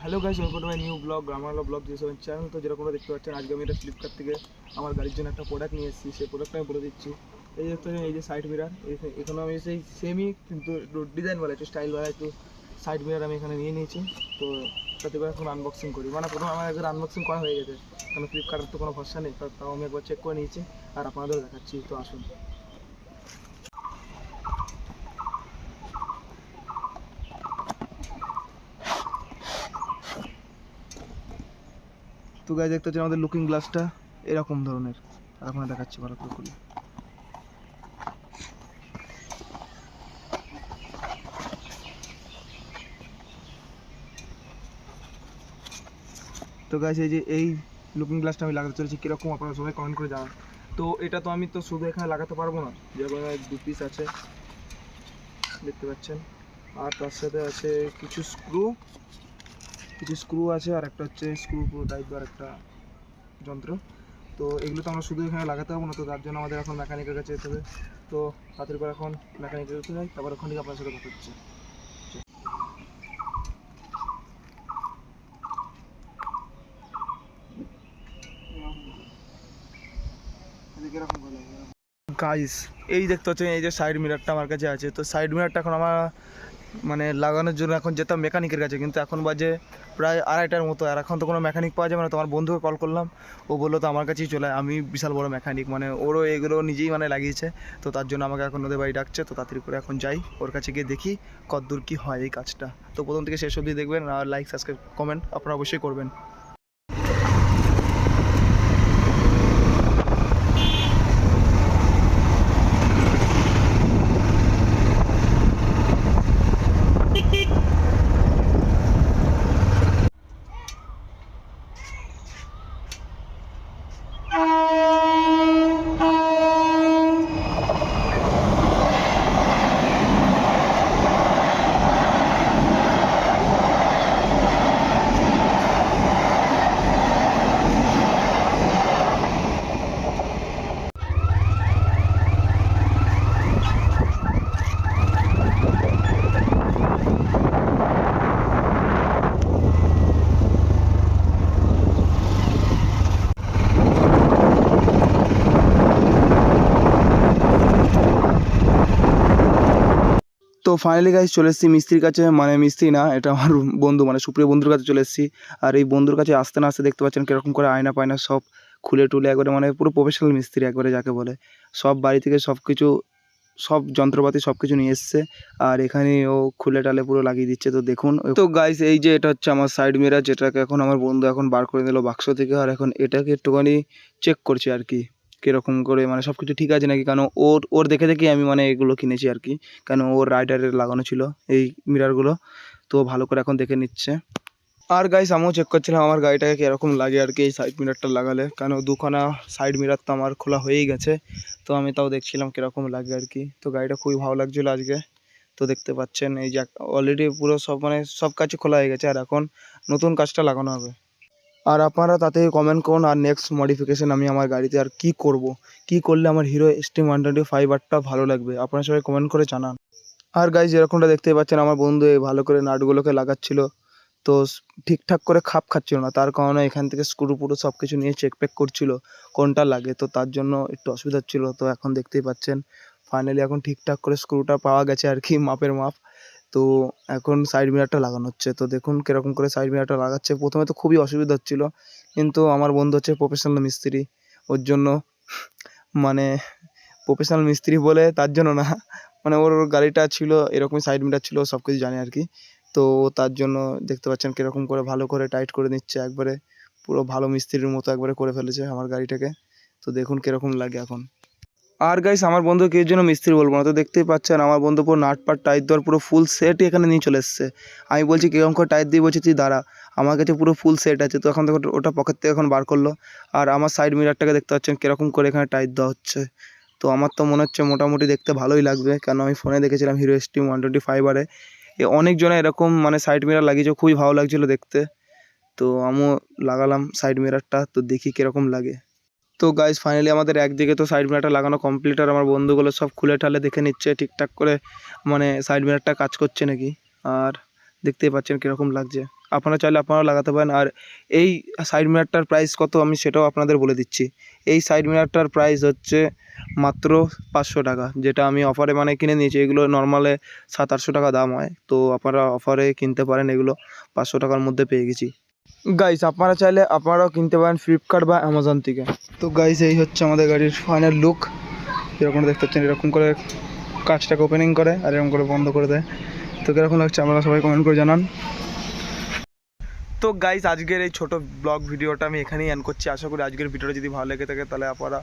Hello guys, welcome to my new blog আমার blog জিএস7 channel. তো যেরকম দেখতে পাচ্ছেন, আজকে আমি এটা ফ্লিপকার্ট থেকে আমার গাড়ির জন্য একটা প্রোডাক্ট নিয়ে এসেছি। সেই প্রোডাক্টটা আমি বলে দিচ্ছি। এই দেখতে পাচ্ছেন, এই যে সাইড মিরার, এখানে আমি সেই সেমই কিন্তু ডিজাইনওয়ালা, একটু স্টাইলওয়ালা একটু সাইড মিরার আমি এখানে নিয়ে নিয়েছি। তো তাতে করে এখন আনবক্সিং করি, মানে প্রথম আমার একবার আনবক্সিং করা হয়ে গেছে, কারণ ফ্লিপকার্টের তো কোনো ভরসা নেই। তাও আমি একবার চেক করে নিয়েছি আর আপনাদেরও দেখাচ্ছি। তো আসুন। তো গাইস, দেখতে পাচ্ছেন আমাদের লুকিং গ্লাসটা এরকম ধরনের, আর আপনারা দেখাচ্ছি ভালো করে খুলে। তো গাইস, এই লুকিং গ্লাসটা আমি লাগাতে চলেছি, কীরকম আপনারা সবাই কমেন্ট করে জানান। তো এটা তো আমি তো শুধু এখানে লাগাতে পারবো না, যেরকম দু পিস আছে দেখতে পাচ্ছেন, আর তার সাথে আছে কিছু স্ক্রু আছে, আর একটা হচ্ছে স্ক্রু পুরো টাইপ আর একটা যন্ত্র। তো এগুলো তো আমরা শুধু এখানে লাগাতে পারবো না, তো তার জন্য আমাদের এখন মেকানিকের কাছে যেতে হবে। তো তাড়াতাড়ি করে এখন মেকানিকের কাছে যাই, তারপর ওখান থেকে আপনার সাথে কথা হচ্ছে। গাইস, এই দেখতে হচ্ছে এই যে সাইড মিরারটা আমার কাছে আছে। তো সাইড মিরারটা এখন আমার মানে লাগানোর জন্য এখন যেতাম মেকানিকের কাছে, কিন্তু এখন বাজে প্রায় 2:30টার মতো, আর এখন তো কোনো মেকানিক পাওয়া যাবে না। তোমার বন্ধুকে কল করলাম, ও বললো তো আমার কাছেই চলে, আমি বিশাল বড় মেকানিক, মানে ওরও এগুলো নিজেই মানে লাগিয়েছে। তো তার জন্য আমাকে এখন ওদের বাড়ি ডাকছে। তো তাড়াতাড়ি করে এখন যাই, ওর কাছে গিয়ে দেখি কতদূর কী হয় এই কাজটা। তো প্রথম থেকে শেষ অবধি দেখবেন, আর লাইক সাবস্ক্রাইব কমেন্ট আপনারা অবশ্যই করবেন। তো ফাইনালি গাইস চলে এসেছি মিস্ত্রির কাছে, মানে মিস্ত্রি না, এটা আমার বন্ধু, মানে সুপ্রিয় বন্ধুর কাছে চলে এসেছি। আর এই বন্ধুর কাছে আসতে না আসতে দেখতে পাচ্ছেন কীরকম করে আয়না পায়না সব খুলে টুলে একবারে, মানে পুরো প্রফেশনাল মিস্ত্রি একবারে যাকে বলে। সব বাড়ি থেকে সব কিছু, সব যন্ত্রপাতি সব কিছু নিয়ে এসছে, আর এখানে ও খুলে টালে পুরো লাগিয়ে দিচ্ছে। তো দেখুন। তো গাইস, এই যে এটা হচ্ছে আমার সাইড মিরার, যেটাকে এখন আমার বন্ধু এখন বার করে দিল বাক্স থেকে, আর এখন এটাকে একটুখানি চেক করছে আর কি, কীরকম করে মানে সব কিছু ঠিক আছে নাকি। কারণ ওর দেখে দেখেই আমি মানে এগুলো কিনেছি আর কি, কারণ ওর রাইডারের লাগানো ছিল এই মিরারগুলো। তো ভালো করে এখন দেখে নিচ্ছে। আর গাইস, আমিও চেক করছিলাম আমার গাড়িটাকে কীরকম লাগে আর কি এই সাইড মিরারটা লাগালে, কারণ দুখানা সাইড মিরার তো আমার খোলা হয়েই গেছে। তো আমি তাও দেখছিলাম কীরকম লাগে আর কি। তো গাড়িটা খুবই ভালো লাগছিলো আজকে। তো দেখতে পাচ্ছেন এই যে অলরেডি পুরো সব মানে সব কাজই খোলা হয়ে গেছে, আর এখন নতুন কাজটা লাগানো হবে। আর আপনারা তাতে কমেন্ট করুন, আর নেক্সট মডিফিকেশান আমি আমার গাড়িতে আর কি করব, কি করলে আমার হিরো এক্সট্রিম 125 ভালো লাগবে, আপনারা সবাই কমেন্ট করে জানান। আর গাইস, যেরকমটা দেখতেই পাচ্ছেন আমার বন্ধু এই ভালো করে নাটগুলোকে লাগাচ্ছিল। তো ঠিকঠাক করে খাপ খাচ্ছিল না, তার কারণে এখান থেকে স্ক্রু পুরো সব কিছু নিয়ে চেক পেক করছিল কোনটা লাগে। তো তার জন্য একটু অসুবিধা হচ্ছিলো। তো এখন দেখতেই পাচ্ছেন ফাইনালি এখন ঠিকঠাক করে স্ক্রুটা পাওয়া গেছে আর কি, মাপের মাপ। তো এখন সাইড মিরারটা লাগানো হচ্ছে। তো দেখুন কীরকম করে সাইড মিরারটা লাগাচ্ছে। প্রথমে তো খুবই অসুবিধা হচ্ছিলো, কিন্তু আমার বন্ধু হচ্ছে প্রফেশনাল মিস্ত্রি, ওর জন্য মানে প্রফেশনাল মিস্ত্রি বলে তার জন্য না, মানে ওর গাড়িটা ছিল এরকমই সাইড মিরার ছিল, সব কিছু জানে আর কি। তো তার জন্য দেখতে পাচ্ছেন কীরকম করে ভালো করে টাইট করে নিচ্ছে একবারে, পুরো ভালো মিস্ত্রির মতো একবারে করে ফেলেছে আমার গাড়িটাকে। তো দেখুন কীরকম লাগে এখন। আর গাইস, আমার বন্ধুকে এর জন্য মিস্ত্রি বলবো না। তো দেখতেই পাচ্ছেন আমার বন্ধু পুরো নাট পাট টাইট দেওয়ার পুরো ফুল সেটই এখানে নিয়ে চলে এসছে। আমি বলছি কীরকম করে টাইট দিয়ে, বলছি তুই দাঁড়া, আমার কাছে পুরো ফুল সেট আছে। তো এখন দেখো ওটা পকেট থেকে এখন বার করলো। আর আমার সাইড মিরারটাকে দেখতে পাচ্ছেন কীরকম করে এখানে টাইট দেওয়া হচ্ছে। তো আমার তো মনে হচ্ছে মোটামুটি দেখতে ভালোই লাগবে, কেন আমি ফোনে দেখেছিলাম হিরো এক্সট্রিম 125 অনেকজনে এরকম মানে সাইড মিরার লাগিয়েছে, খুবই ভালো লাগছিলো দেখতে। তো আমিও লাগালাম সাইড মিরারটা, তো দেখি কীরকম লাগে। তো গাইস ফাইনালি আমাদের একদিকে তো সাইড মিরারটা লাগানো কমপ্লিট, আর আমার বন্ধুগুলো সব খুলে ঠালে দেখে নিচ্ছে ঠিকঠাক করে মানে সাইড মিরারটা কাজ করছে নাকি। আর দেখতেই পাচ্ছেন কীরকম লাগছে, আপনারা চাইলে আপনারাও লাগাতে পারেন। আর এই সাইড মিরারটার প্রাইস কত আমি সেটাও আপনাদের বলে দিচ্ছি। এই সাইড মিরারটার প্রাইস হচ্ছে মাত্র 500 টাকা, যেটা আমি অফারে মানে কিনে নিয়েছি। এগুলো নর্মালে 700-800 টাকা দাম হয়, তো আপনারা অফারে কিনতে পারেন, এগুলো 500 টাকার মধ্যে পেয়ে গেছি। গাইস আপনারা চাইলে আপনারাও কিনতে পারেন ফ্লিপকার্ট বা অ্যামাজন থেকে। তো গাইস এই হচ্ছে আমাদের গাড়ির ফাইনাল লুক, এরকম দেখতে পাচ্ছেন, এরকম করে কাজটাকে ওপেনিং করে আর এরকম করে বন্ধ করে দেয়। তো কীরকম লাগছে আপনারা সবাই কমেন্ট করে জানান। তো গাইস আজকের এই ছোটো ব্লগ ভিডিওটা আমি এখানেই এন্ড করছি। আশা করি আজকের ভিডিওটা যদি ভালো লেগে থাকে তাহলে আপনারা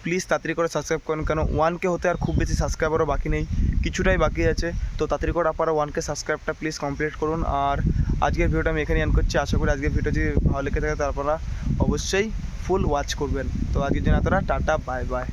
প্লিজ তাড়াতাড়ি করে সাবস্ক্রাইব করুন, কেন 1K হতে আর খুব বেশি সাবস্ক্রাইবারও বাকি নেই, কিছুটাই বাকি আছে। তো তাড়াতাড়ি করে আপনারা 1K সাবস্ক্রাইবটা প্লিজ কমপ্লিট করুন। আর আজকের ভিডিওটা আমি এখানেই এন্ড করছি। আশা করি আজকের ভিডিও যদি ভালো লেগে থাকে তাহলে আপনারা অবশ্যই ফুল ওয়াচ করবেন। তো আজকের জন্য আপনারা টাটা বাই বাই।